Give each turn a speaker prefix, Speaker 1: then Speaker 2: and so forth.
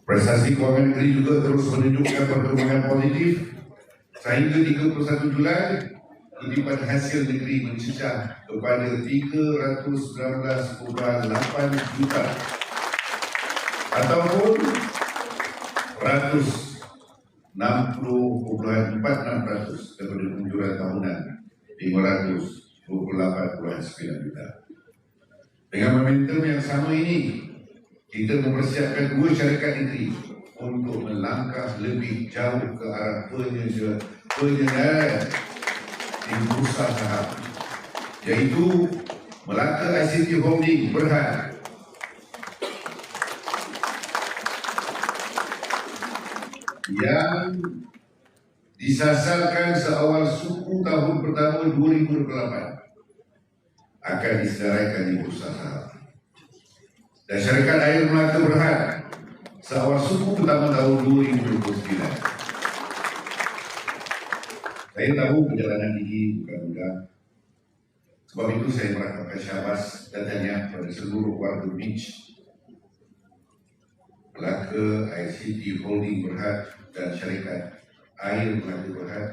Speaker 1: Prestasi kewangan negeri juga terus menunjukkan perkembangan positif sehingga 31 Julai kutipan hasil negeri mencecah kepada 319.8 juta ataupun 160.46% daripada kunjuran tahunan 528.9 juta. Dengan momentum yang sama ini, kita mempersiapkan dua syarikat negeri untuk melangkah lebih jauh ke arah penyelenggaraan di bursa saham, iaitu Melaka ICT Holding Berhad yang disasarkan seawal suku tahun pertama 2028 akan disedaraikan di bursa saham. Dan syarikat air Melaka Berhad seawal suku pertama tahun 2029. Saya tahu perjalanan ini bukan mudah. Sebab itu saya merakamkan syabas dan tanya pada seluruh warga Beach, Melaka ICT Holding Berhad dan syarikat air Melaka Berhad